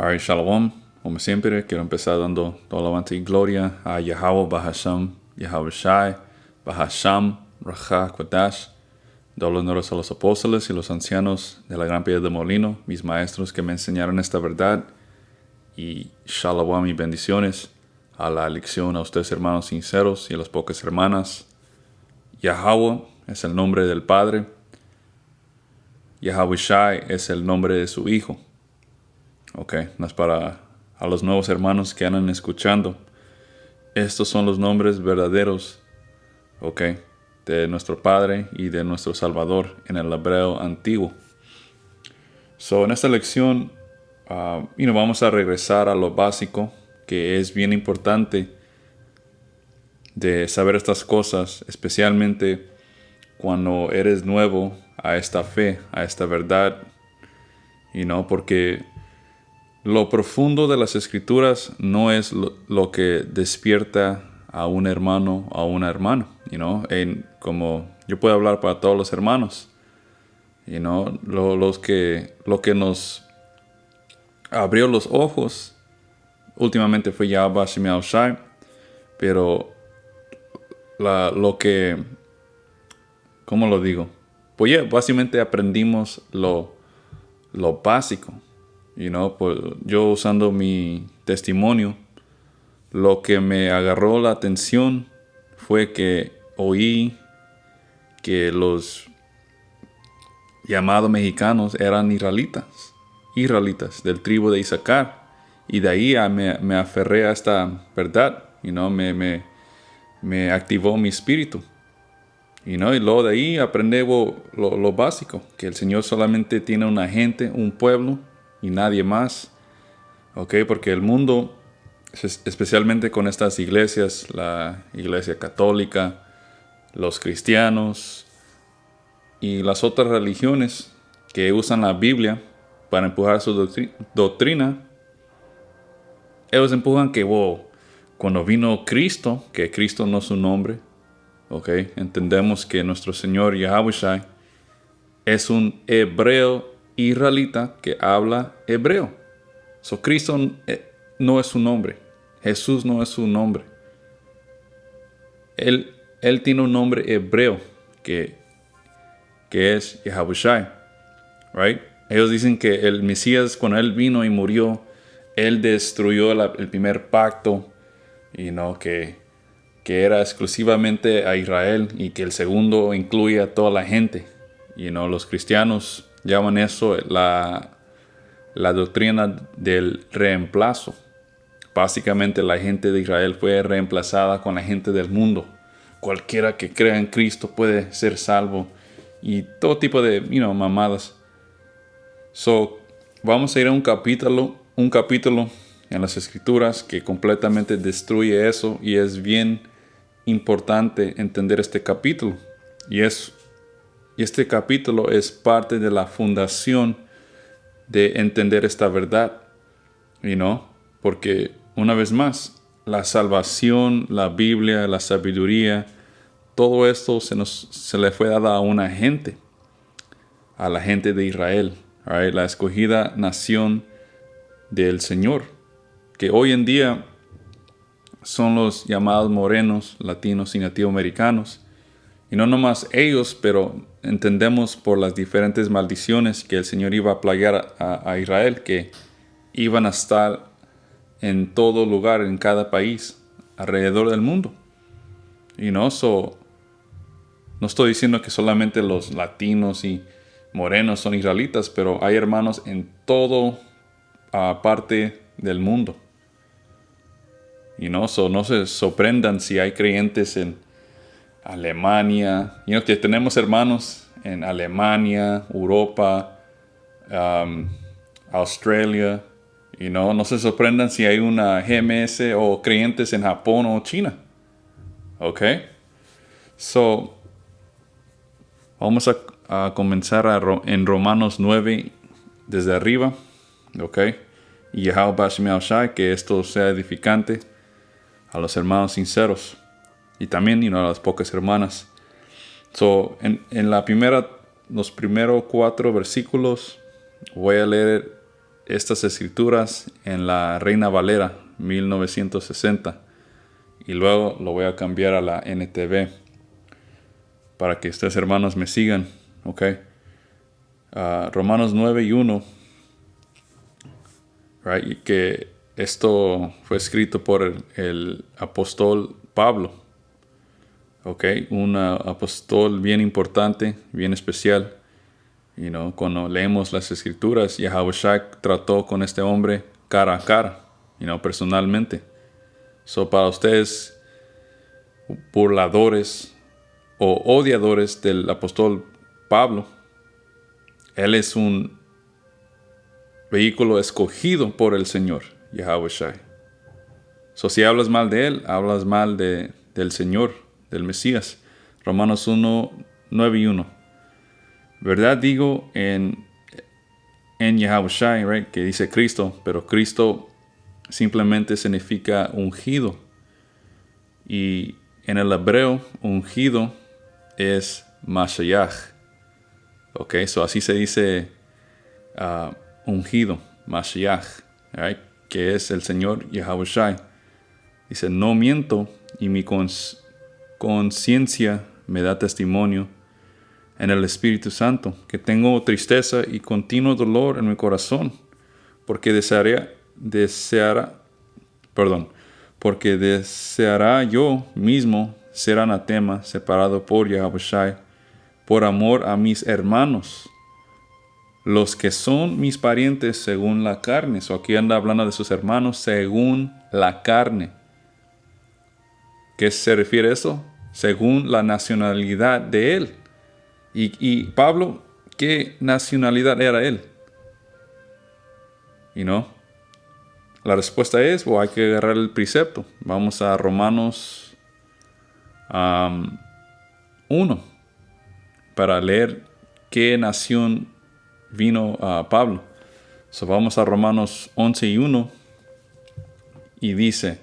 Alright, Shalom. Como siempre, quiero empezar dando toda alabanza y gloria a Yahweh Bahasham, Yahweh Shai, Bahasham, Raja, Kodash. Doy los honores a los apóstoles y los ancianos de la Gran Piedra de Molino, mis maestros que me enseñaron esta verdad. Y Shalom y bendiciones a la elección, a ustedes hermanos sinceros y a las pocas hermanas. Yahweh es el nombre del Padre. Yahweh Shai es el nombre de su Hijo. Ok, no es para a los nuevos hermanos que andan escuchando. Estos son los nombres verdaderos, ok, de nuestro Padre y de nuestro Salvador en el hebreo antiguo. So, en esta lección, vamos a regresar a lo básico, que es bien importante de saber estas cosas, especialmente cuando eres nuevo a esta fe, a esta verdad, porque lo profundo de las Escrituras no es lo que despierta a un hermano o a una hermana, como yo puedo hablar para todos los hermanos, lo que nos abrió los ojos últimamente fue Yahweh Shemiao Shai, pero lo que, ¿cómo lo digo? Pues básicamente aprendimos lo básico. Pues yo usando mi testimonio, lo que me agarró la atención fue que oí que los llamados mexicanos eran israelitas del tribu de Isaacar. Y de ahí me aferré a esta verdad, me activó mi espíritu. Y luego de ahí aprendí lo básico, que el Señor solamente tiene una gente, un pueblo, y nadie más, porque el mundo, especialmente con estas iglesias, la iglesia católica, los cristianos y las otras religiones que usan la Biblia para empujar su doctrina, ellos empujan que cuando vino Cristo, que Cristo no es su nombre, entendemos que nuestro Señor Yahweh Shai es un hebreo israelita que habla hebreo. So, Cristo no es su nombre. Jesús no es su nombre. Él tiene un nombre hebreo que es Yahweh Shai. Right? Ellos dicen que el Mesías, cuando él vino y murió, él destruyó el primer pacto, que era exclusivamente a Israel, y que el segundo incluye a toda la gente. Los cristianos llaman eso la doctrina del reemplazo. Básicamente la gente de Israel fue reemplazada con la gente del mundo. Cualquiera que crea en Cristo puede ser salvo. Y todo tipo de, mamadas. So, vamos a ir a un capítulo en las Escrituras que completamente destruye eso. Y es bien importante entender este capítulo. Y este capítulo es parte de la fundación de entender esta verdad, porque una vez más, la salvación, la Biblia, la sabiduría, todo esto se le fue dada a una gente, a la gente de Israel, right? La escogida nación del Señor, que hoy en día son los llamados morenos, latinos y nativoamericanos. Y no nomás ellos, pero entendemos por las diferentes maldiciones que el Señor iba a plagar a Israel, que iban a estar en todo lugar, en cada país, alrededor del mundo. No estoy diciendo que solamente los latinos y morenos son israelitas, pero hay hermanos en todo parte del mundo. No se sorprendan si hay creyentes en Alemania, que tenemos hermanos en Alemania, Europa, Australia, no se sorprendan si hay una GMS o creyentes en Japón o China. So, vamos a comenzar en Romanos 9 desde arriba, y Yahweh Shemiao Shai, que esto sea edificante a los hermanos sinceros. Y también, a las pocas hermanas. So, en los primeros 4 versículos, voy a leer estas escrituras en la Reina Valera 1960 y luego lo voy a cambiar a la NTV para que ustedes, hermanos, me sigan, ¿ok? Romanos 9:1, right? Y que esto fue escrito por el apóstol Pablo, ¿ok? Un apóstol bien importante, bien especial. Cuando leemos las escrituras, Yahushua trató con este hombre cara a cara, personalmente. Para ustedes, burladores o odiadores del apóstol Pablo, él es un vehículo escogido por el Señor, Yahushua. Si hablas mal de él, hablas mal del Señor, del Mesías. Romanos 1:9-1. ¿Verdad? Digo en Yahushua, right? Que dice Cristo, pero Cristo simplemente significa ungido. Y en el hebreo, ungido es Mashiach. Ok, así se dice ungido, Mashiach, right? Que es el Señor Yahushua. Dice, no miento y mi conciencia me da testimonio en el Espíritu Santo, que tengo tristeza y continuo dolor en mi corazón, porque deseará yo mismo ser anatema, separado por Yahushua, por amor a mis hermanos, los que son mis parientes según la carne. Aquí anda hablando de sus hermanos según la carne. ¿Qué se refiere a eso? Según la nacionalidad de él. Y Pablo, ¿qué nacionalidad era él? La respuesta es, hay que agarrar el precepto. Vamos a Romanos 1 para leer qué nación vino a Pablo. Vamos a Romanos 11:1 y dice,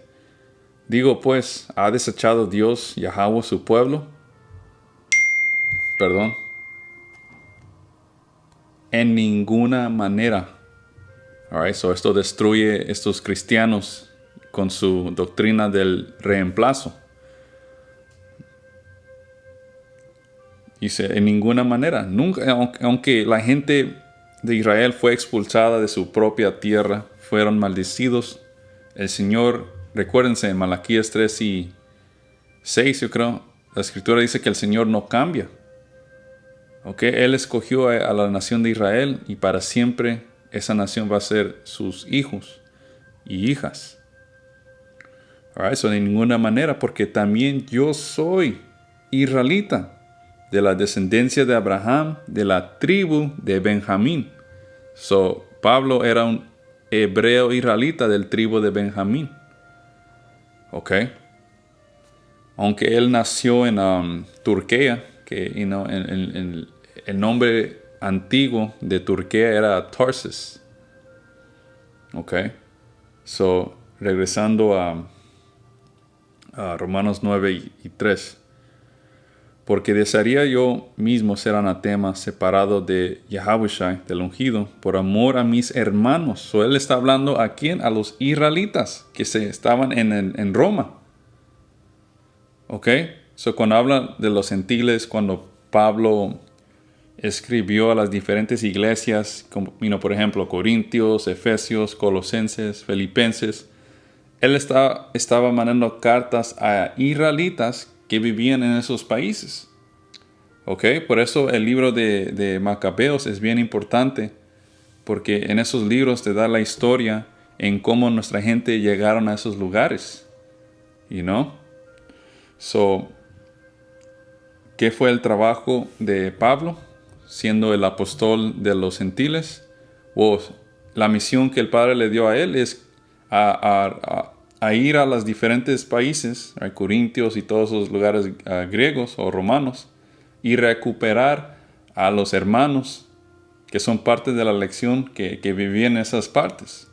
digo pues, ¿ha desechado Dios Yahweh su pueblo? En ninguna manera. Alright, esto destruye estos cristianos con su doctrina del reemplazo. Dice, en ninguna manera. Nunca, aunque la gente de Israel fue expulsada de su propia tierra, fueron maldecidos. El Señor, recuérdense, en Malaquías 3:6, yo creo, la Escritura dice que el Señor no cambia. Él escogió a la nación de Israel y para siempre esa nación va a ser sus hijos y hijas. De ninguna manera, porque también yo soy israelita, de la descendencia de Abraham, de la tribu de Benjamín. Pablo era un hebreo israelita del tribu de Benjamín. Aunque él nació en Turquía, que el nombre antiguo de Turquía era Tarsus. Regresando a Romanos 9:3. Porque desearía yo mismo ser anatema, separado de Yahushua, del ungido, por amor a mis hermanos. Él está hablando a quién? A los israelitas que estaban en Roma. Cuando habla de los gentiles, cuando Pablo escribió a las diferentes iglesias, como, por ejemplo, Corintios, Efesios, Colosenses, Filipenses, él estaba mandando cartas a israelitas que vivían en esos países. Por eso el libro de Macabeos es bien importante, porque en esos libros te da la historia en cómo nuestra gente llegaron a esos lugares. ¿Qué fue el trabajo de Pablo siendo el apóstol de los gentiles? La misión que el Padre le dio a él es a ir a los diferentes países, a Corintios y todos esos lugares griegos o romanos, y recuperar a los hermanos que son parte de la lección que vivían en esas partes.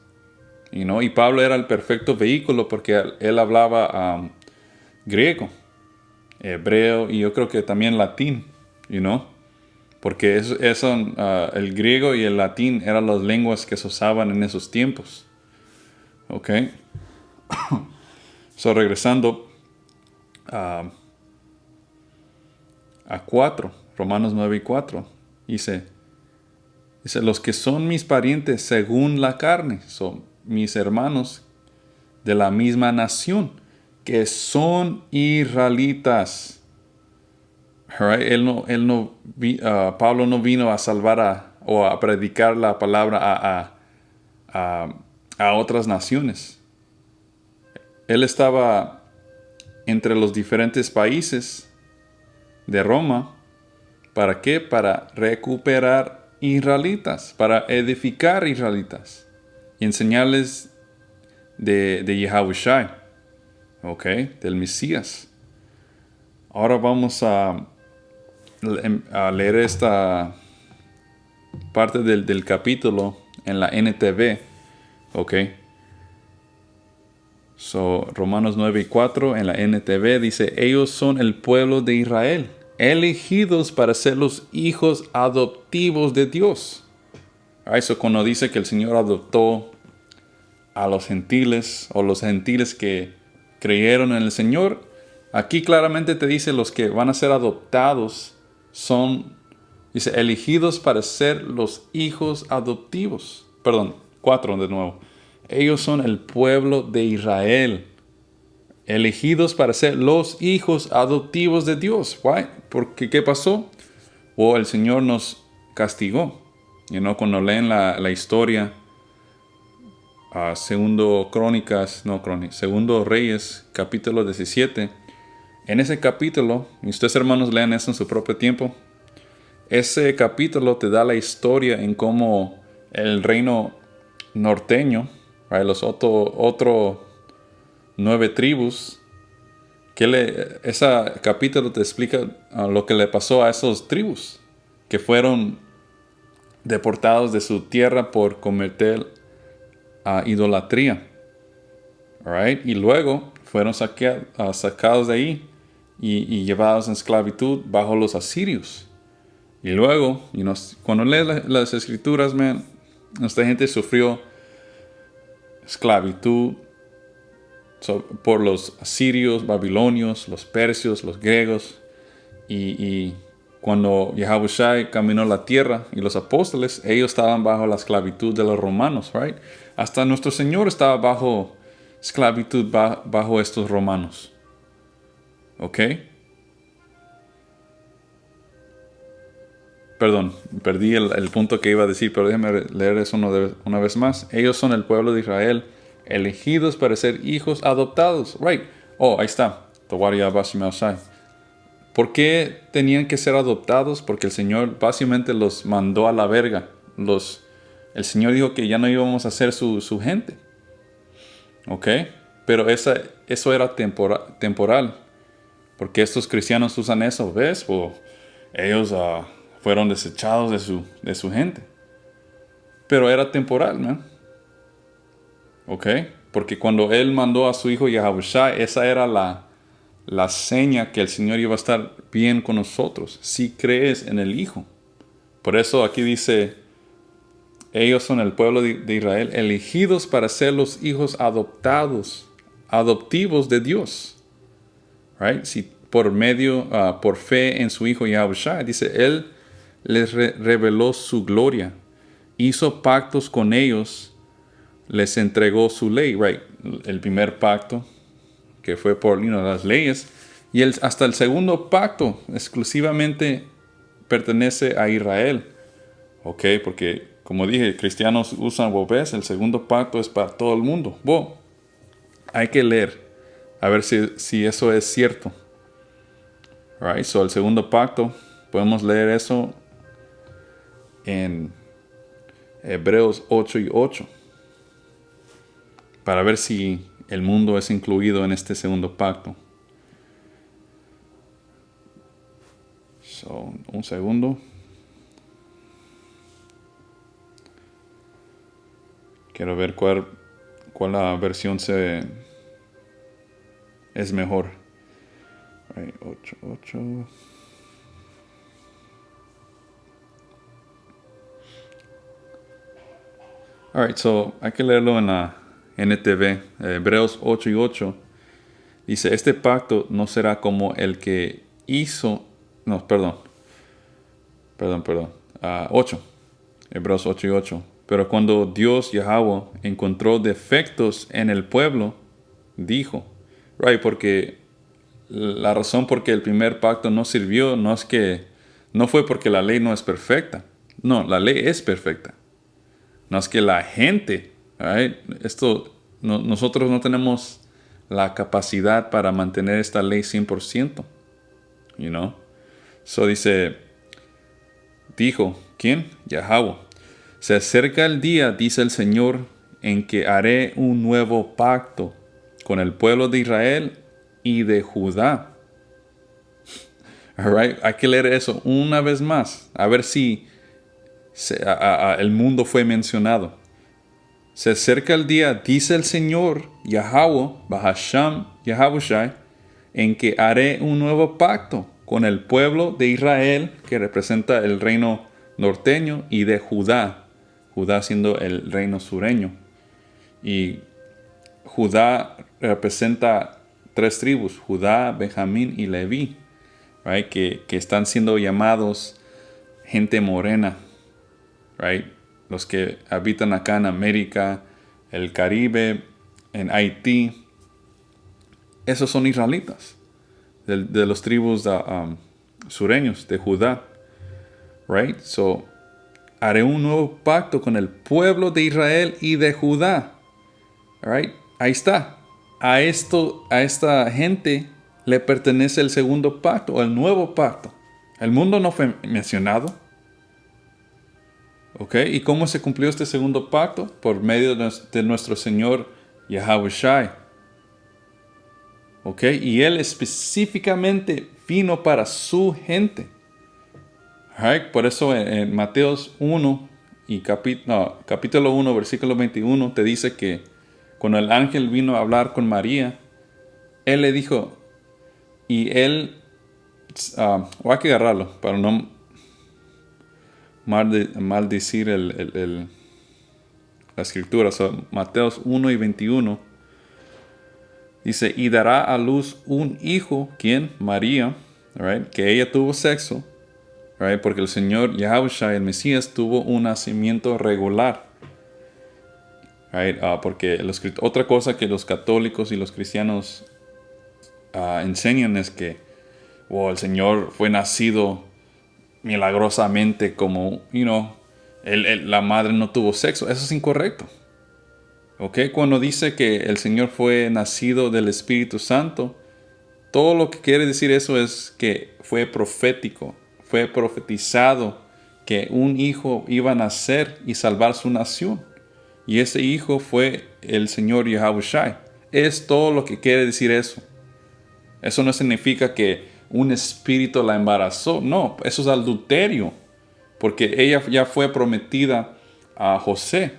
Y Pablo era el perfecto vehículo porque él hablaba griego, hebreo y yo creo que también latín, porque el griego y el latín eran las lenguas que se usaban en esos tiempos. ¿Ok? So, regresando a 4, Romanos 9 y 4, dice, los que son mis parientes según la carne, son mis hermanos de la misma nación, que son israelitas. Right? Pablo no vino a salvar o a predicar la palabra a otras naciones. Él estaba entre los diferentes países de Roma. ¿Para qué? Para recuperar israelitas, para edificar israelitas y enseñarles de Yahushua, ¿ok? Del Mesías. Ahora vamos a leer esta parte del capítulo en la NTV, ¿ok? So, Romanos 9 y 4 en la NTV dice, ellos son el pueblo de Israel, elegidos para ser los hijos adoptivos de Dios. Eso cuando dice que el Señor adoptó a los gentiles o los gentiles que creyeron en el Señor, aquí claramente te dice los que van a ser adoptados son, dice, elegidos para ser los hijos adoptivos. Perdón, 4 de nuevo. Ellos son el pueblo de Israel, elegidos para ser los hijos adoptivos de Dios. Why? Porque ¿qué pasó? El Señor nos castigó. Cuando leen la historia, Segundo Reyes, capítulo 17. En ese capítulo, y ustedes hermanos lean eso en su propio tiempo, ese capítulo te da la historia en cómo el reino norteño, right, los otro 9 tribus, ese capítulo te explica lo que le pasó a esos tribus, que fueron deportados de su tierra por cometer idolatría. Right? Y luego fueron sacados de ahí y llevados en esclavitud bajo los asirios. Y luego, cuando lees las escrituras, esta gente sufrió esclavitud por los asirios, babilonios, los persios, los griegos. Y cuando Yahushua caminó la tierra y los apóstoles, ellos estaban bajo la esclavitud de los romanos, right? Hasta nuestro Señor estaba bajo esclavitud bajo estos romanos. ¿Ok? Perdón, perdí el punto que iba a decir, pero déjeme leer eso una vez más. Ellos son el pueblo de Israel, elegidos para ser hijos adoptados. Right. Ahí está. ¿Por qué tenían que ser adoptados? Porque el Señor básicamente los mandó a la verga. El Señor dijo que ya no íbamos a ser su gente. ¿Ok? Pero eso era temporal. Porque estos cristianos usan eso, ¿ves? Ellos fueron desechados de su gente. Pero era temporal, ¿no? ¿Ok? Porque cuando Él mandó a su Hijo Yahushua, esa era la seña que el Señor iba a estar bien con nosotros, si crees en el Hijo. Por eso aquí dice, ellos son el pueblo de Israel, elegidos para ser los hijos adoptivos de Dios. Right? Si por fe en su Hijo Yahushua, dice, Él les reveló su gloria, hizo pactos con ellos, les entregó su ley, right? El primer pacto, que fue por las leyes, y hasta el segundo pacto exclusivamente pertenece a Israel. ¿Ok? Porque, como dije, cristianos usan, ¿ves? El segundo pacto es para todo el mundo. Hay que leer, a ver si eso es cierto. Right? So, el segundo pacto, podemos leer eso en Hebreos 8 y 8. Para ver si el mundo es incluido en este segundo pacto. So, un segundo. Quiero ver cuál la versión es mejor. 8. Alright, so hay que leerlo en la NTV, Hebreos 8:8. Dice, este pacto no será como el que hizo... No, perdón. 8. Hebreos 8:8. Pero cuando Dios, Yahweh, encontró defectos en el pueblo, dijo, right, porque la razón por que el primer pacto no sirvió no fue porque la ley no es perfecta. No, la ley es perfecta. No es que la gente, right, nosotros no tenemos la capacidad para mantener esta ley 100%. You know? So dijo, ¿quién? Yahweh. Se acerca el día, dice el Señor, en que haré un nuevo pacto con el pueblo de Israel y de Judá. All right? Hay que leer eso una vez más, a ver si el mundo fue mencionado. Se acerca el día, dice el Señor, Yahweh, Bahasham, Yahabushai, en que haré un nuevo pacto con el pueblo de Israel, que representa el reino norteño, y de Judá. Judá siendo el reino sureño. Y Judá representa 3 tribus, Judá, Benjamín y Leví, right? que están siendo llamados gente morena, right? Los que habitan acá en América, el Caribe, en Haití, esos son israelitas, de los tribus sureños de Judá, right? So, haré un nuevo pacto con el pueblo de Israel y de Judá. Right? Ahí está. A esta gente le pertenece el segundo pacto, o el nuevo pacto. El mundo no fue mencionado. ¿Ok? ¿Y cómo se cumplió este segundo pacto? Por medio de nuestro Señor Yahawashi. ¿Ok? Y Él específicamente vino para su gente. Right? Por eso en Mateos 1 y capítulo 1, versículo 21, te dice que cuando el ángel vino a hablar con María, él le dijo, y él, o hay que agarrarlo para no maldecir la escritura. So, Mateos 1 y 21 dice, y dará a luz un hijo, ¿quién? María, right? Que ella tuvo sexo. Right? Porque el Señor Yahushua, el Mesías, tuvo un nacimiento regular. Right? Porque otra cosa que los católicos y los cristianos enseñan es que el Señor fue nacido milagrosamente como, la madre no tuvo sexo. Eso es incorrecto. ¿Okay? Cuando dice que el Señor fue nacido del Espíritu Santo, todo lo que quiere decir eso es que fue profético. Fue profetizado que un hijo iba a nacer y salvar su nación. Y ese hijo fue el Señor Yahawashi. Es todo lo que quiere decir eso. Eso no significa que un espíritu la embarazó. No, eso es adulterio. Porque ella ya fue prometida a José.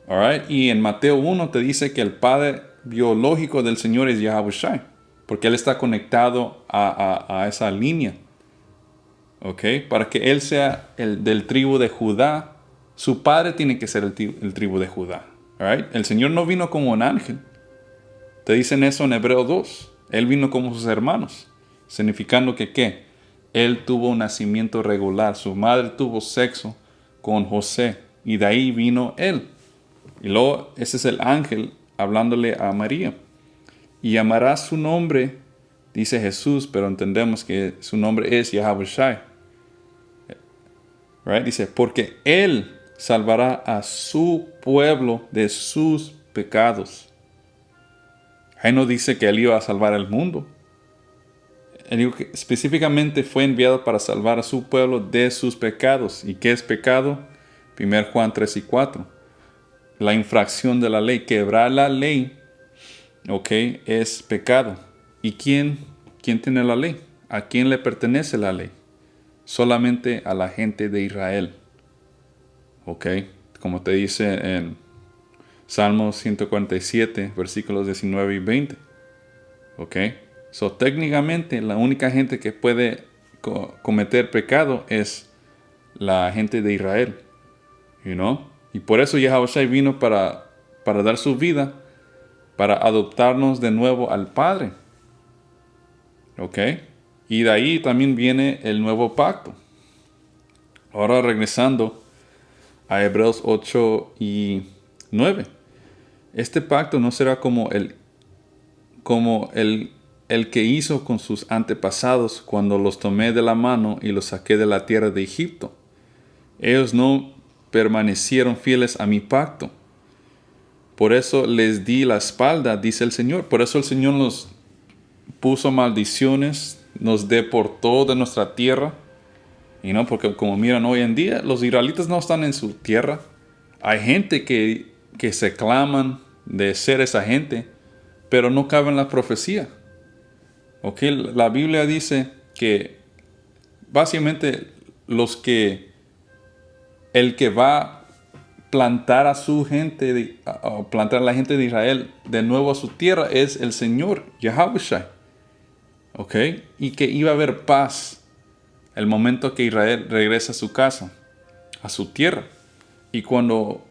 All right? Y en Mateo 1 te dice que el padre biológico del Señor es Yahawashi. Porque él está conectado a esa línea. Okay, para que él sea el del tribu de Judá, su padre tiene que ser el tribu de Judá. Right? El Señor no vino como un ángel. Te dicen eso en Hebreo 2. Él vino como sus hermanos. Significando que ¿qué? Él tuvo un nacimiento regular. Su madre tuvo sexo con José. Y de ahí vino él. Y luego ese es el ángel hablándole a María. Y llamará su nombre, dice Jesús, pero entendemos que su nombre es Yahawashi. Right? Dice, porque Él salvará a su pueblo de sus pecados. Ahí no dice que Él iba a salvar al mundo. Él dijo que específicamente fue enviado para salvar a su pueblo de sus pecados. ¿Y qué es pecado? 1 Juan 3 y 4. La infracción de la ley, quebrar la ley, es pecado. ¿Y quién tiene la ley? ¿A quién le pertenece la ley? Solamente a la gente de Israel. ¿Ok? Como te dice en Salmos 147, versículos 19 y 20. ¿Ok? So, técnicamente, la única gente que puede cometer pecado es la gente de Israel. You know? Y por eso Yahushua vino para dar su vida, para adoptarnos de nuevo al Padre. ¿Ok? Y de ahí también viene el nuevo pacto. Ahora regresando a Hebreos 8 y 9. Este pacto no será como el que hizo con sus antepasados cuando los tomé de la mano y los saqué de la tierra de Egipto. Ellos no permanecieron fieles a mi pacto. Por eso les di la espalda, dice el Señor. Por eso el Señor nos puso maldiciones, nos deportó de nuestra tierra. Y no, porque como miran hoy en día, los israelitas no están en su tierra. Hay gente que se claman de ser esa gente, pero no cabe en la profecía. ¿Ok? La Biblia dice que básicamente el que va a plantar a su gente, plantar a la gente de Israel de nuevo a su tierra es el Señor, Yahushua. ¿Ok? Y que iba a haber paz el momento que Israel regresa a su casa, a su tierra. Y cuando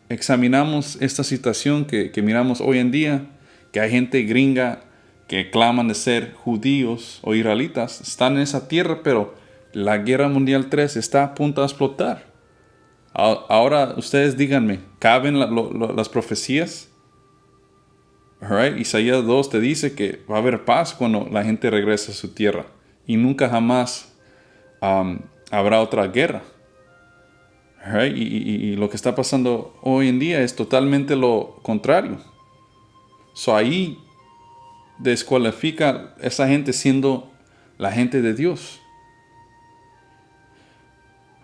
examinamos esta situación que miramos hoy en día, que hay gente gringa que claman de ser judíos o israelitas, están en esa tierra, pero la Guerra Mundial 3 está a punto de explotar. Ahora ustedes díganme, ¿caben las profecías? Right? Isaías 2 te dice que va a haber paz cuando la gente regresa a su tierra y nunca jamás habrá otra guerra. Right? Y lo que está pasando hoy en día es totalmente lo contrario. So ahí descualifica a esa gente siendo la gente de Dios.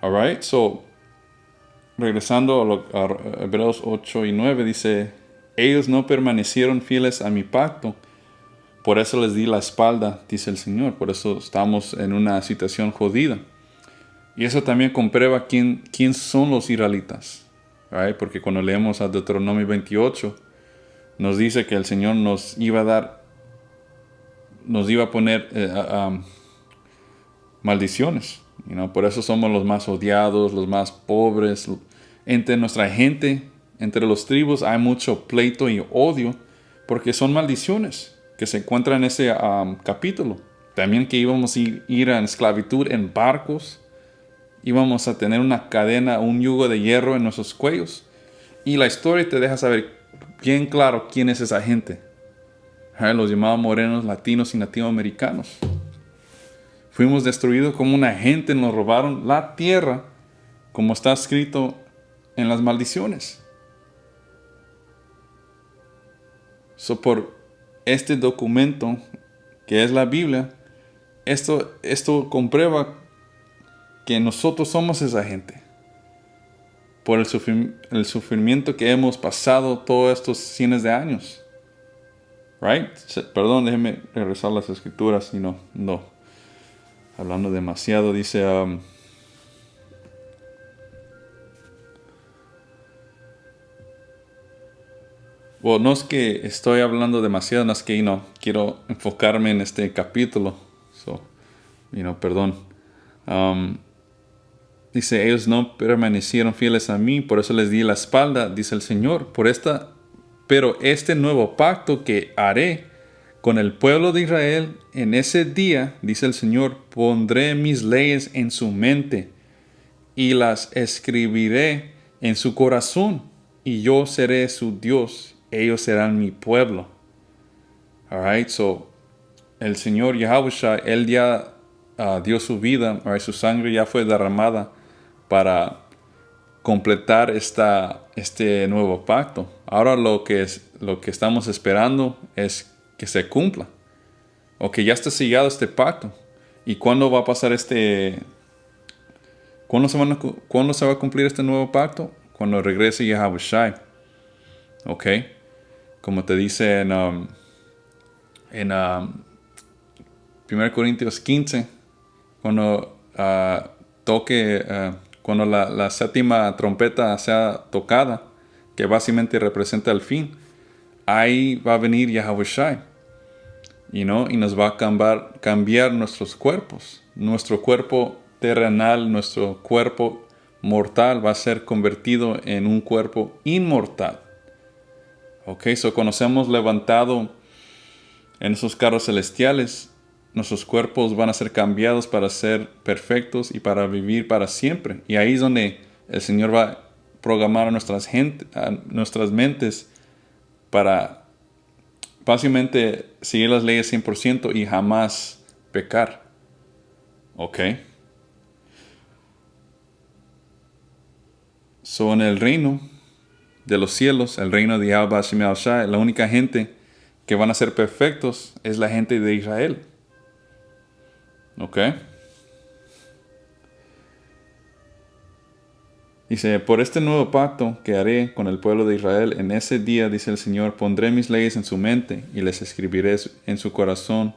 Alright, so regresando a Hebreos 8 y 9 dice: ellos no permanecieron fieles a mi pacto, por eso les di la espalda, dice el Señor. Por eso estamos en una situación jodida. Y eso también comprueba quién son los israelitas. Right? Porque cuando leemos a Deuteronomio 28, nos dice que el Señor nos iba a poner maldiciones. Por eso somos los más odiados, los más pobres. Entre nuestra gente, entre los tribus, hay mucho pleito y odio, porque son maldiciones que se encuentran en ese capítulo. También que íbamos a ir en esclavitud en barcos. Íbamos a tener una cadena, un yugo de hierro en nuestros cuellos. Y la historia te deja saber bien claro quién es esa gente. Los llamados morenos, latinos y latinoamericanos. Fuimos destruidos como una gente, nos robaron la tierra, como está escrito en las maldiciones. Por este documento, que es la Biblia, esto comprueba que nosotros somos esa gente. Por el sufrimiento que hemos pasado todos estos cientos de años. Right? Perdón, déjenme regresar a las escrituras. Y no. Hablando demasiado, dice... bueno, no es que estoy hablando demasiado, no es que quiero enfocarme en este capítulo. Perdón. Dice, ellos no permanecieron fieles a mí, por eso les di la espalda, dice el Señor. Pero este nuevo pacto que haré con el pueblo de Israel en ese día, dice el Señor, pondré mis leyes en su mente y las escribiré en su corazón, y yo seré su Dios, ellos serán mi pueblo. Alright, so el Señor Yahushua, Él ya dio su vida, su sangre ya fue derramada para completar este nuevo pacto. Ahora lo que estamos esperando es que se cumpla, o que ya esté sellado este pacto. ¿Y cuándo va a pasar cuándo se va a cumplir este nuevo pacto? Cuando regrese Yahushua. ¿Ok? Como te dice en 1 Corintios 15, cuando cuando la séptima trompeta sea tocada, que básicamente representa el fin, ahí va a venir Yahushua, y nos va a cambiar nuestros cuerpos, nuestro cuerpo terrenal, nuestro cuerpo mortal va a ser convertido en un cuerpo inmortal. Ok, so cuando seamos levantados en esos carros celestiales, nuestros cuerpos van a ser cambiados para ser perfectos y para vivir para siempre. Y ahí es donde el Señor va a programar a nuestras mentes para básicamente seguir las leyes 100% y jamás pecar. ¿Ok? So, en el reino de los cielos, el reino de Yahweh Hashem Shai, la única gente que van a ser perfectos es la gente de Israel. ¿Ok? Dice, por este nuevo pacto que haré con el pueblo de Israel, en ese día, dice el Señor, pondré mis leyes en su mente y les escribiré en su corazón.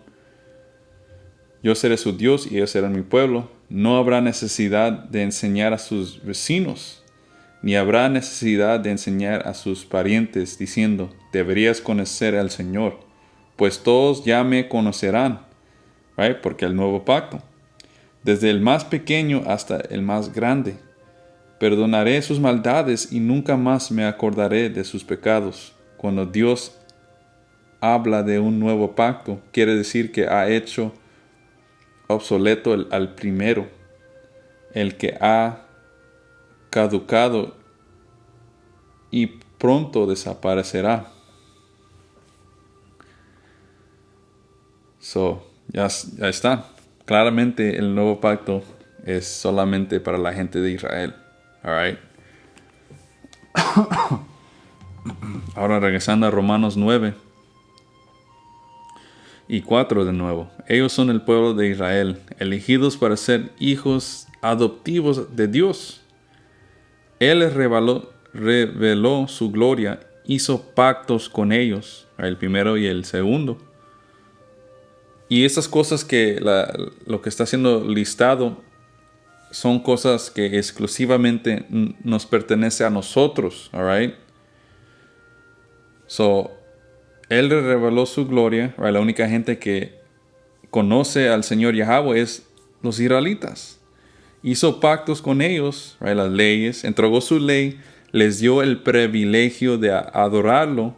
Yo seré su Dios y ellos serán mi pueblo. No habrá necesidad de enseñar a sus vecinos, ni habrá necesidad de enseñar a sus parientes, diciendo, deberías conocer al Señor, pues todos ya me conocerán, right? Porque el nuevo pacto, desde el más pequeño hasta el más grande. Perdonaré sus maldades y nunca más me acordaré de sus pecados. Cuando Dios habla de un nuevo pacto, quiere decir que ha hecho obsoleto al primero, el que ha caducado y pronto desaparecerá. Ya está. Claramente el nuevo pacto es solamente para la gente de Israel. Alright. Ahora regresando a Romanos 9 y 4 de nuevo. Ellos son el pueblo de Israel, elegidos para ser hijos adoptivos de Dios. Él les reveló su gloria, hizo pactos con ellos, el primero y el segundo. Y esas cosas lo que está siendo listado son cosas que exclusivamente nos pertenece a nosotros, alright? So, Él le reveló su gloria, right? La única gente que conoce al Señor Yahweh es los israelitas. Hizo pactos con ellos, right? Las leyes, entregó su ley, les dio el privilegio de adorarlo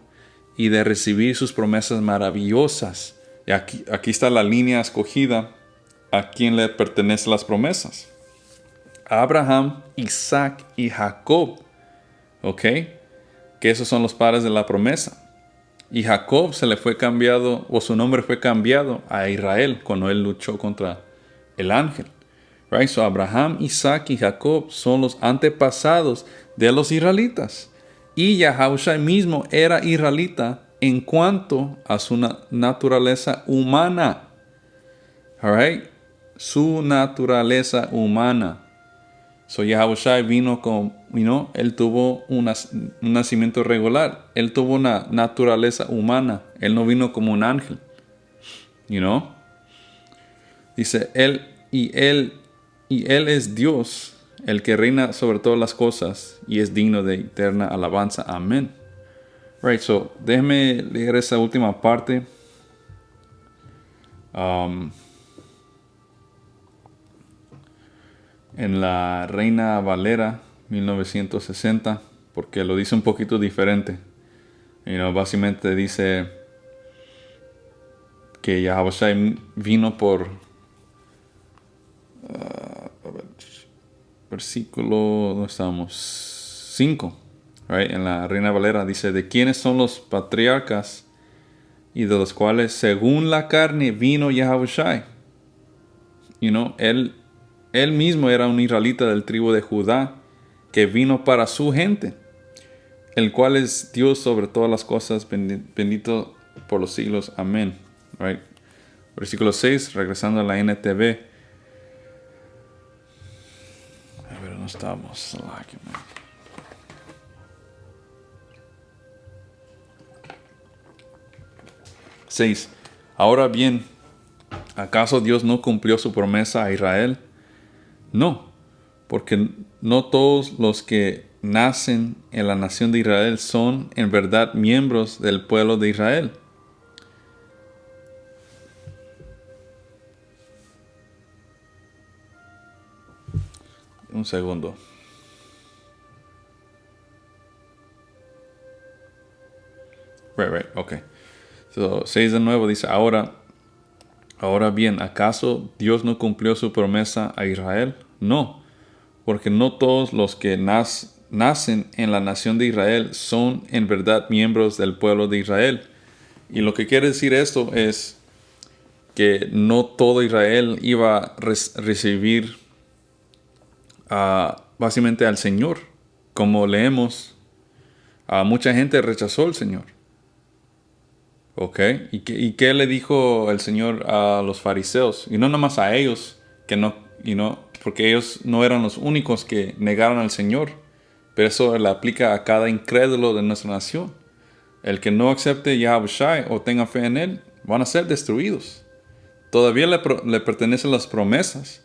y de recibir sus promesas maravillosas. Y aquí está la línea escogida a quien le pertenecen las promesas. Abraham, Isaac y Jacob. ¿Ok? Que esos son los padres de la promesa. Y Jacob se le fue cambiado, o su nombre fue cambiado a Israel cuando él luchó contra el ángel. Right? So Abraham, Isaac y Jacob son los antepasados de los israelitas. Y Yahushua mismo era israelita en cuanto a su naturaleza humana. Alright? Su naturaleza humana. So Yahushua vino él tuvo un nacimiento regular. Él tuvo una naturaleza humana. Él no vino como un ángel. Dice, él es Dios, el que reina sobre todas las cosas y es digno de eterna alabanza. Amén. Right, so déjeme leer esa última parte. En la Reina Valera 1960, porque lo dice un poquito diferente. Básicamente dice que Yahushua vino por versículo, ¿dónde estamos? 5, right? En la Reina Valera dice, ¿de quiénes son los patriarcas y de los cuales según la carne vino Yahushua? Él mismo era un israelita del tribu de Judá que vino para su gente, el cual es Dios sobre todas las cosas, bendito por los siglos. Amén. Right? Versículo 6, regresando a la NTV. A ver, ¿dónde estamos? 6. Ahora bien, ¿acaso Dios no cumplió su promesa a Israel? No, porque no todos los que nacen en la nación de Israel son en verdad miembros del pueblo de Israel. Un segundo. Right, okay. So, 6 de nuevo dice, ahora bien, ¿acaso Dios no cumplió su promesa a Israel? No, porque no todos los que nacen en la nación de Israel son en verdad miembros del pueblo de Israel. Y lo que quiere decir esto es que no todo Israel iba a recibir básicamente al Señor. Como leemos, mucha gente rechazó al Señor. ¿Ok? ¿Y qué le dijo el Señor a los fariseos? Y no nomás a ellos, porque ellos no eran los únicos que negaron al Señor. Pero eso le aplica a cada incrédulo de nuestra nación. El que no acepte Yahushua o tenga fe en Él, van a ser destruidos. Todavía le pertenecen las promesas.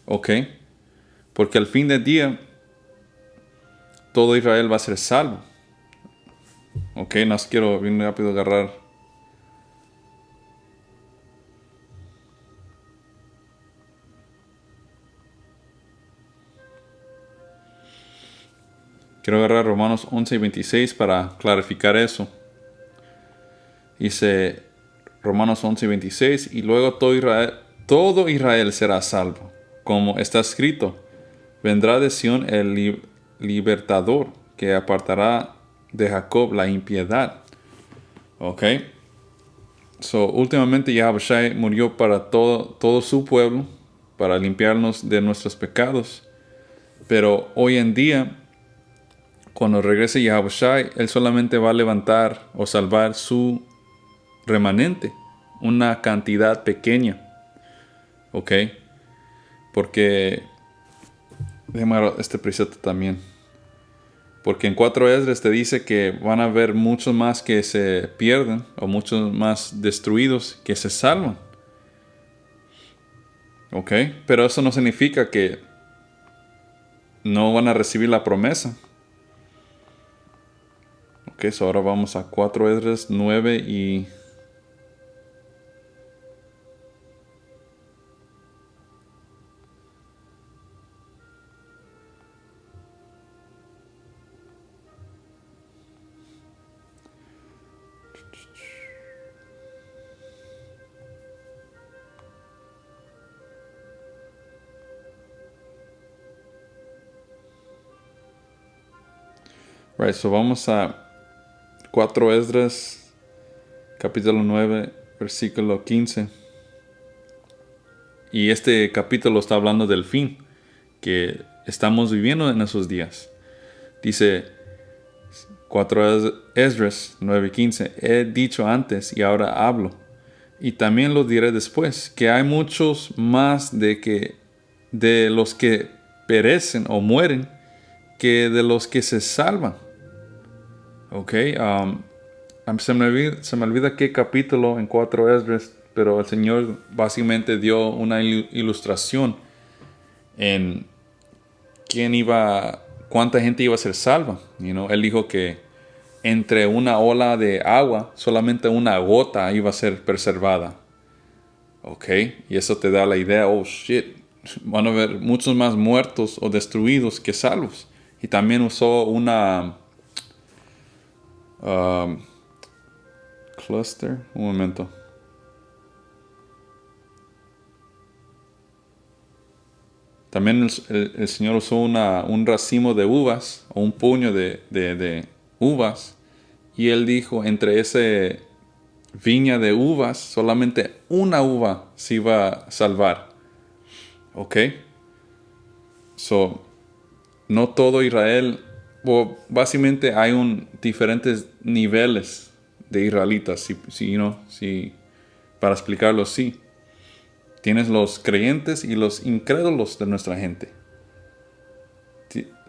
¿Ok? Porque al fin del día, todo Israel va a ser salvo. Ok, no quiero bien rápido agarrar. Quiero agarrar Romanos 11 y 26 para clarificar eso. Dice Romanos 11 y 26, y luego todo Israel será salvo. Como está escrito, vendrá de Sión el libertador, que apartará de Jacob la impiedad. Ok. So, últimamente Yahushua murió para todo su pueblo, para limpiarnos de nuestros pecados. Pero hoy en día, cuando regrese Yahushua, Él solamente va a levantar o salvar su remanente, una cantidad pequeña. ¿Ok? Porque, déjame ver este precepto también. Porque en 4 Esdras te dice que van a haber muchos más que se pierden, o muchos más destruidos que se salvan. ¿Ok? Pero eso no significa que no van a recibir la promesa. Ok, so ahora vamos a 4 Esdras 9 y... Right, so vamos a 4 Esdras, capítulo 9, versículo 15. Y este capítulo está hablando del fin, que estamos viviendo en esos días. Dice 4 Esdras 9:15, he dicho antes y ahora hablo, y también lo diré después, que hay muchos más de los que perecen o mueren, que de los que se salvan. Ok, se me olvida qué capítulo en 4 Esdras, pero el Señor básicamente dio una ilustración en cuánta gente iba a ser salva. Él dijo que entre una ola de agua, solamente una gota iba a ser preservada. Ok, y eso te da la idea, oh shit, van a haber muchos más muertos o destruidos que salvos. Y también usó una... cluster, un momento. También el Señor usó un racimo de uvas, o un puño de uvas, y Él dijo, entre ese viña de uvas, solamente una uva se iba a salvar. ¿Ok? So, no todo Israel, básicamente hay diferentes niveles de israelitas, para explicarlo así. Tienes los creyentes y los incrédulos de nuestra gente.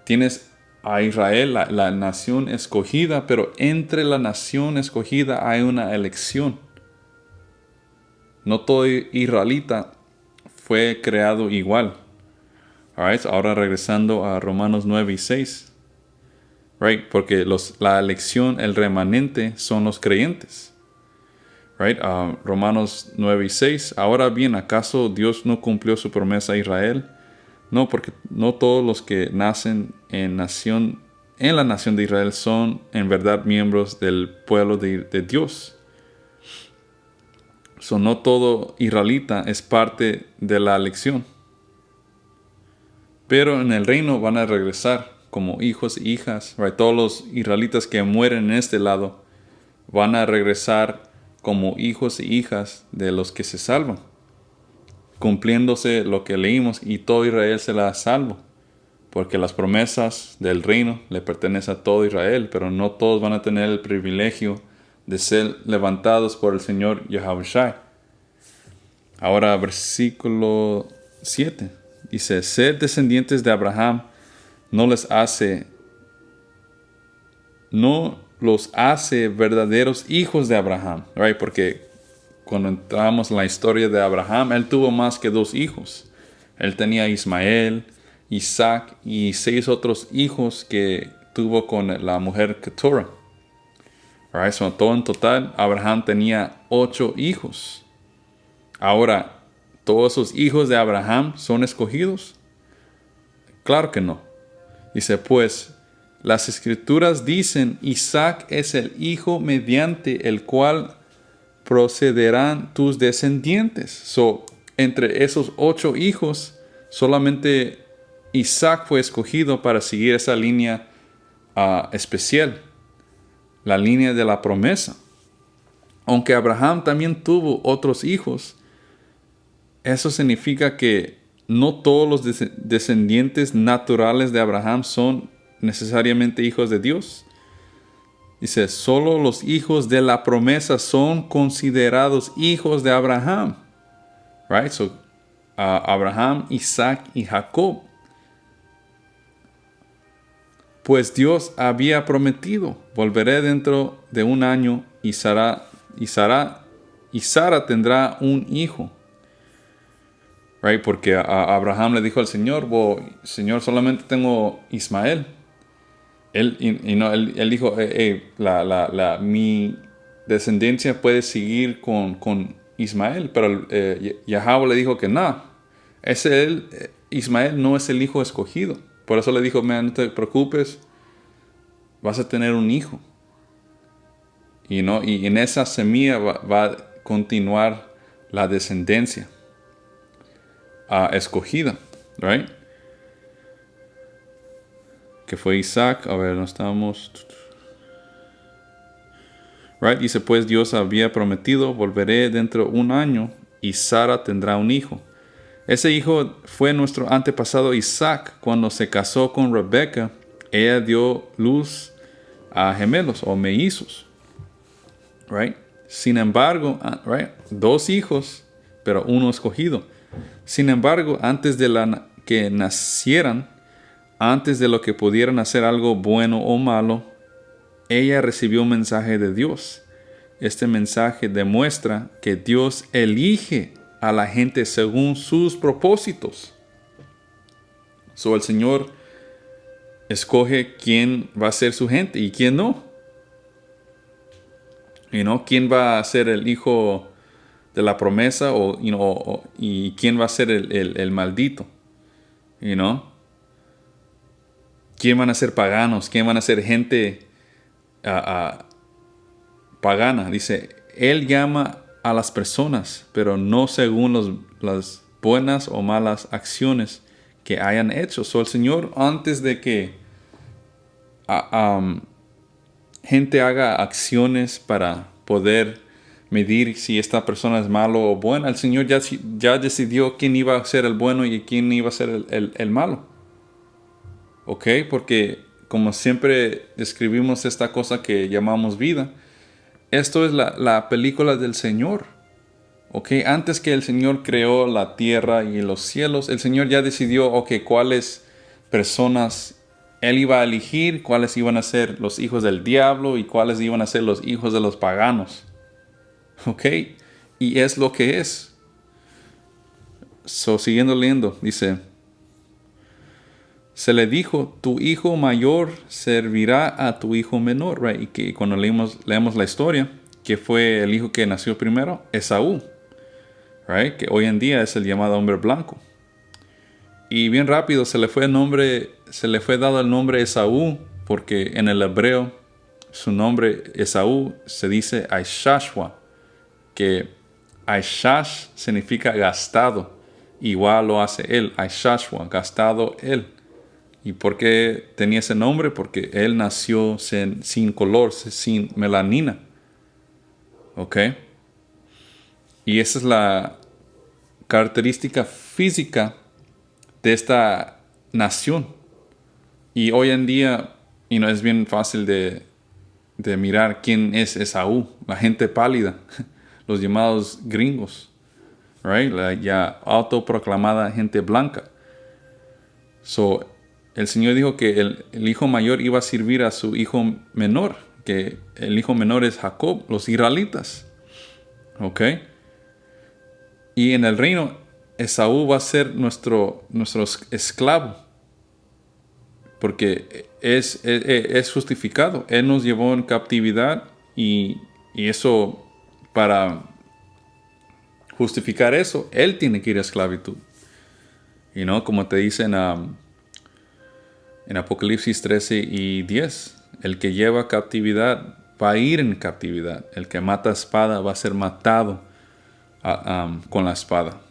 Tienes a Israel, la nación escogida, pero entre la nación escogida hay una elección. No todo israelita fue creado igual. Alright, ahora regresando a Romanos 9 y 6. Right, porque la elección, el remanente, son los creyentes. Right, Romanos 9 y 6. Ahora bien, ¿acaso Dios no cumplió su promesa a Israel? No, porque no todos los que nacen en nación en la nación de Israel son en verdad miembros del pueblo de Dios. No todo israelita es parte de la elección. Pero en el reino van a regresar como hijos e hijas. Right? Todos los israelitas que mueren en este lado van a regresar como hijos e hijas de los que se salvan, cumpliéndose lo que leímos, y todo Israel será salvo, porque las promesas del reino le pertenecen a todo Israel, pero no todos van a tener el privilegio de ser levantados por el Señor Yahushua. Ahora versículo 7 dice: ser descendientes de Abraham no los hace verdaderos hijos de Abraham, right? Porque cuando entramos en la historia de Abraham, él tuvo más que 2 hijos. Él tenía Ismael, Isaac y 6 otros hijos que tuvo con la mujer Keturah. Right? So, todo en total, Abraham tenía 8 hijos. Ahora, ¿todos esos hijos de Abraham son escogidos? Claro que no. Dice, pues, las escrituras dicen: Isaac es el hijo mediante el cual procederán tus descendientes. Entre esos 8 hijos, solamente Isaac fue escogido para seguir esa línea especial, la línea de la promesa. Aunque Abraham también tuvo otros hijos, eso significa que no todos los descendientes naturales de Abraham son necesariamente hijos de Dios. Dice, solo los hijos de la promesa son considerados hijos de Abraham. Right? Abraham, Isaac y Jacob. Pues Dios había prometido: volveré dentro de un año y Sara tendrá un hijo. Right? Porque Abraham le dijo al Señor: Señor, solamente tengo Ismael. Él dijo, mi descendencia puede seguir con Ismael. Pero Yahweh le dijo que no. Ismael no es el hijo escogido. Por eso le dijo, no te preocupes, vas a tener un hijo. Y en esa semilla va a continuar la descendencia escogida. Right? Que fue Isaac. A ver, no estamos. Right? Dice, pues Dios había prometido: volveré dentro de un año y Sara tendrá un hijo. Ese hijo fue nuestro antepasado Isaac. Cuando se casó con Rebeca, ella dio luz a gemelos o mellizos. Right? Sin embargo, 2 hijos, pero uno escogido. Sin embargo, antes de que nacieran, antes de lo que pudieran hacer algo bueno o malo, ella recibió un mensaje de Dios. Este mensaje demuestra que Dios elige a la gente según sus propósitos. El Señor escoge quién va a ser su gente y quién no. Quién va a ser el hijo de la promesa y quién va a ser el maldito. ¿Quién van a ser paganos? ¿Quién van a ser gente pagana? Dice, Él llama a las personas, pero no según las buenas o malas acciones que hayan hecho. El Señor, antes de que gente haga acciones para poder medir si esta persona es malo o buena, el Señor ya decidió quién iba a ser el bueno y quién iba a ser el malo. ¿Ok? Porque como siempre describimos esta cosa que llamamos vida, esto es la película del Señor. ¿Ok? Antes que el Señor creó la tierra y los cielos, el Señor ya decidió, cuáles personas Él iba a elegir, cuáles iban a ser los hijos del diablo y cuáles iban a ser los hijos de los paganos. ¿Ok? Y es lo que es. Siguiendo leyendo, dice, se le dijo, tu hijo mayor servirá a tu hijo menor. Right? Y que cuando leemos la historia, que fue el hijo que nació primero, Esaú. Right? Que hoy en día es el llamado hombre blanco. Y bien rápido se le fue dado el nombre Esaú porque en el hebreo su nombre Esaú se dice Aishashwa, que Aishash significa gastado. Igual lo hace él, Aishashwa, gastado él. ¿Y por qué tenía ese nombre? Porque él nació sin color, sin melanina. ¿Ok? Y esa es la característica física de esta nación. Y hoy en día, es bien fácil de mirar quién es Esaú, la gente pálida, los llamados gringos, right? La ya autoproclamada gente blanca. So, el Señor dijo que el hijo mayor iba a servir a su hijo menor, que el hijo menor es Jacob, los israelitas. ¿Ok? Y en el reino, Esaú va a ser nuestro esclavo, porque es justificado. Él nos llevó en captividad y eso, para justificar eso, él tiene que ir a esclavitud. Y no, como te dicen en Apocalipsis 13 y 10, el que lleva captividad va a ir en captividad. El que mata a espada va a ser matado con la espada.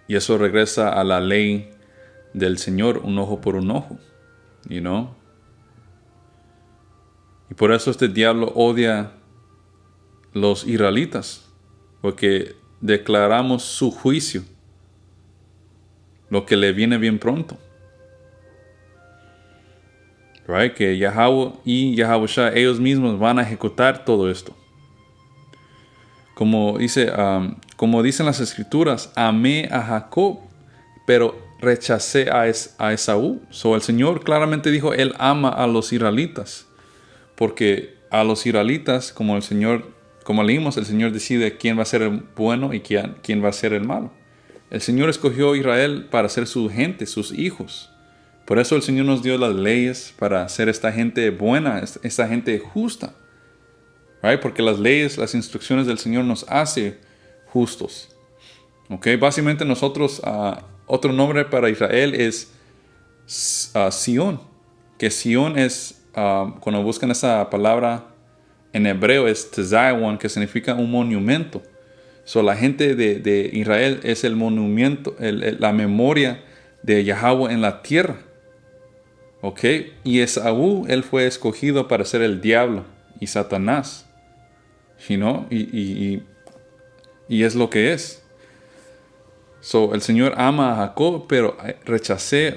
Y eso regresa a la ley del Señor, un ojo por un ojo. Y por eso este diablo odia los israelitas, porque declaramos su juicio, lo que le viene bien pronto. Right? Que Yahweh y Yahushua ellos mismos van a ejecutar todo esto. Como dicen las escrituras, amé a Jacob, pero rechacé a Esaú. So, el Señor claramente dijo, Él ama a los israelitas. Porque a los israelitas, como leímos, el Señor decide quién va a ser el bueno y quién va a ser el malo. El Señor escogió a Israel para ser su gente, sus hijos. Por eso el Señor nos dio las leyes para ser esta gente buena, esta gente justa. Right? Porque las leyes, las instrucciones del Señor nos hace justos. Okay? Básicamente nosotros, otro nombre para Israel es Sión. Que Sión es, cuando buscan esa palabra en hebreo, es Tzayon, que significa un monumento. So, la gente de Israel es el monumento, la memoria de Yahweh en la tierra. ¿Ok? Y Esaú, él fue escogido para ser el diablo y Satanás. Y es lo que es. So, el Señor ama a Jacob, pero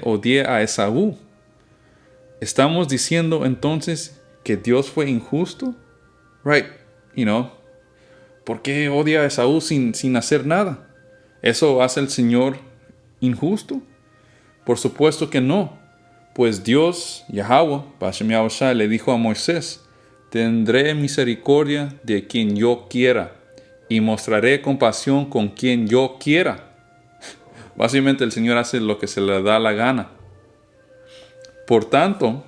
odié a Esaú. ¿Estamos diciendo entonces que Dios fue injusto? Right, ¿por qué odia a Esaú sin hacer nada? ¿Eso hace el Señor injusto? Por supuesto que no. Pues Dios, Yahweh, Bashem Yahushua, le dijo a Moisés, tendré misericordia de quien yo quiera y mostraré compasión con quien yo quiera. Básicamente el Señor hace lo que se le da la gana. Por tanto,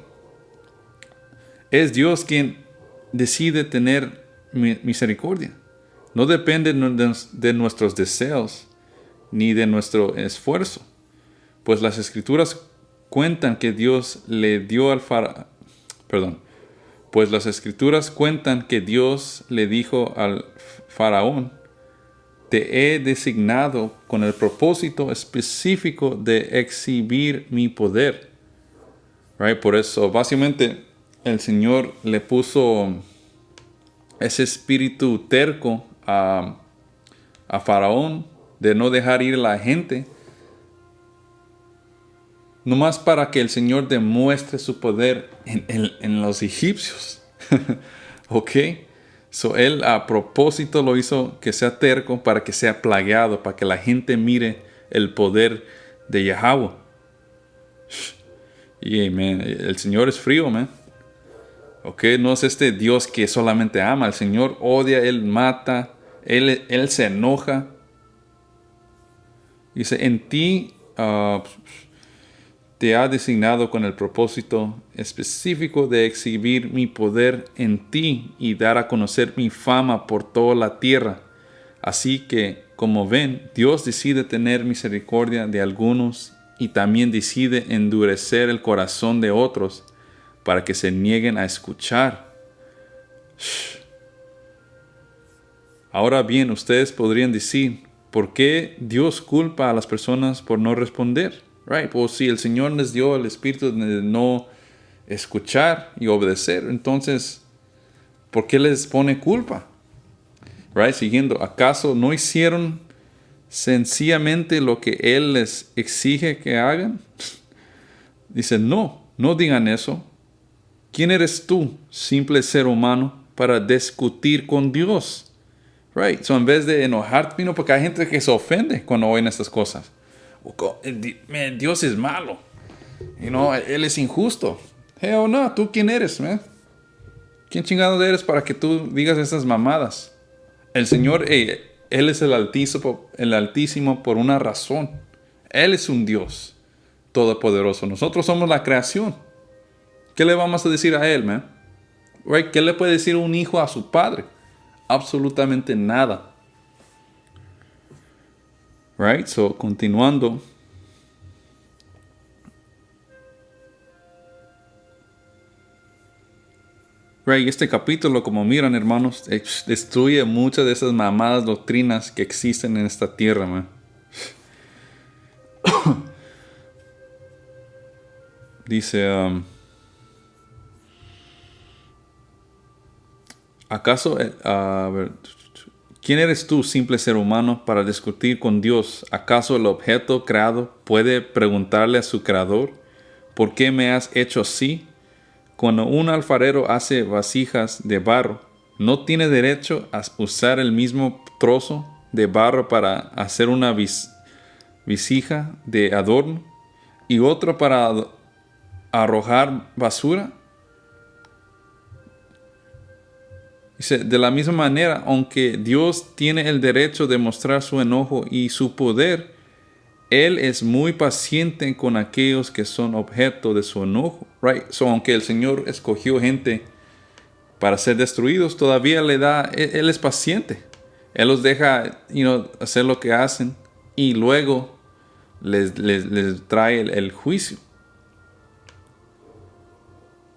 es Dios quien decide tener misericordia. No depende de nuestros deseos ni de nuestro esfuerzo. Pues las escrituras cuentan que Dios le dio al Pues las escrituras cuentan que Dios le dijo al faraón, te he designado con el propósito específico de exhibir mi poder. Right? Por eso, básicamente, el Señor le puso ese espíritu terco a faraón de no dejar ir a la gente, nomás para que el Señor demuestre su poder en los egipcios. ¿Ok? So, él a propósito lo hizo que sea terco para que sea plagueado, para que la gente mire el poder de Yahweh. Y man, el Señor es frío, man. ¿Ok? No es este Dios que solamente ama. El Señor odia, Él mata, Él se enoja. Dice, en ti te ha designado con el propósito específico de exhibir mi poder en ti y dar a conocer mi fama por toda la tierra. Así que, como ven, Dios decide tener misericordia de algunos y también decide endurecer el corazón de otros para que se nieguen a escuchar. Ahora bien, ustedes podrían decir, ¿por qué Dios culpa a las personas por no responder? Right? Pues si el Señor les dio el espíritu de no escuchar y obedecer, entonces, ¿por qué les pone culpa? Right? Siguiendo, ¿acaso no hicieron sencillamente lo que Él les exige que hagan? Dice, no digan eso. ¿Quién eres tú, simple ser humano, para discutir con Dios? Right? So, en vez de enojarte, porque hay gente que se ofende cuando oyen estas cosas. Dios es malo. Él es injusto. Hell no, ¿tú quién eres, man? ¿Quién chingado eres para que tú digas esas mamadas? El Señor, Él es el Altísimo por una razón. Él es un Dios todopoderoso. Nosotros somos la creación. ¿Qué le vamos a decir a Él, man? Right? ¿Qué le puede decir un hijo a su padre? Absolutamente nada. Right? So, continuando. Right, este capítulo, como miran, hermanos, destruye muchas de esas mamadas doctrinas que existen en esta tierra, man. Dice, ¿acaso, quién eres tú, simple ser humano, para discutir con Dios? ¿Acaso el objeto creado puede preguntarle a su creador, ¿por qué me has hecho así? Cuando un alfarero hace vasijas de barro, ¿no tiene derecho a usar el mismo trozo de barro para hacer una vasija de adorno y otro para arrojar basura? Dice, de la misma manera, aunque Dios tiene el derecho de mostrar su enojo y su poder, Él es muy paciente con aquellos que son objeto de su enojo. Right? So, aunque el Señor escogió gente para ser destruidos, todavía Él es paciente. Él los deja hacer lo que hacen y luego les trae el juicio.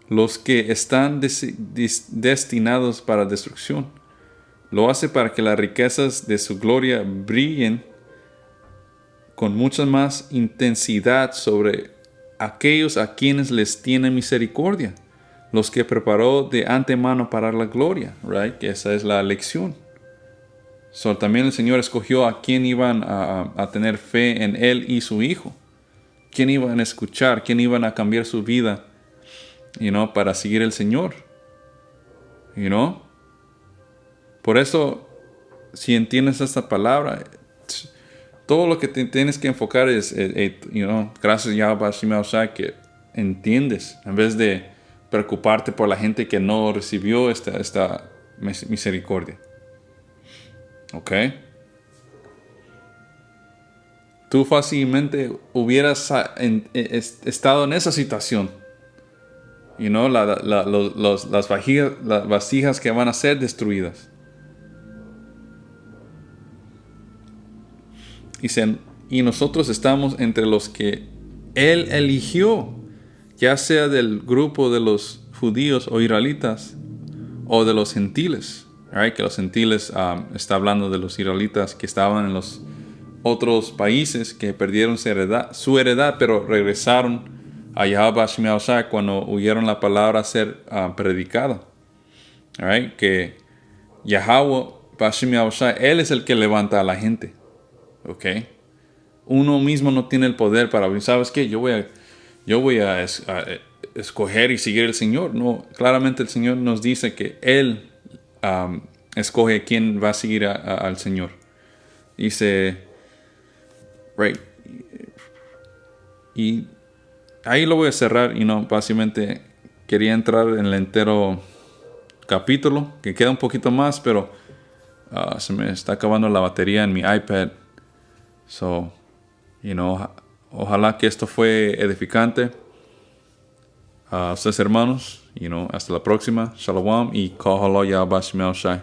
Los que están destinados para destrucción, lo hace para que las riquezas de su gloria brillen con mucha más intensidad sobre aquellos a quienes les tiene misericordia, los que preparó de antemano para la gloria, right? Que esa es la elección. So, también el Señor escogió a quién iban a tener fe en Él y su Hijo, quién iban a escuchar, quién iban a cambiar su vida, para seguir el Señor, Por eso, si entiendes esta palabra, todo lo que tienes que enfocar es, gracias Yahweh Shimei, que entiendes, en vez de preocuparte por la gente que no recibió esta misericordia. ¿Ok? Tú fácilmente hubieras estado en esa situación. Las vasijas que van a ser destruidas. Y nosotros estamos entre los que Él eligió, ya sea del grupo de los judíos o israelitas o de los gentiles. Right? Que los gentiles está hablando de los israelitas que estaban en los otros países que perdieron su heredad, pero regresaron a Yahweh Shimei cuando oyeron la palabra ser predicada. Right? Que Yahweh Shimei, Él es el que levanta a la gente. ¿Ok? Uno mismo no tiene el poder para abrir. ¿Sabes qué? Yo voy a escoger y seguir al Señor. No, claramente el Señor nos dice que Él escoge quién va a seguir al Señor. Dice, right, y ahí lo voy a cerrar. Básicamente quería entrar en el entero capítulo, que queda un poquito más, pero se me está acabando la batería en mi iPad. So, ojalá que esto fue edificante a ustedes, hermanos. Hasta la próxima. Shalom y Kahalo Yahweh Shimei.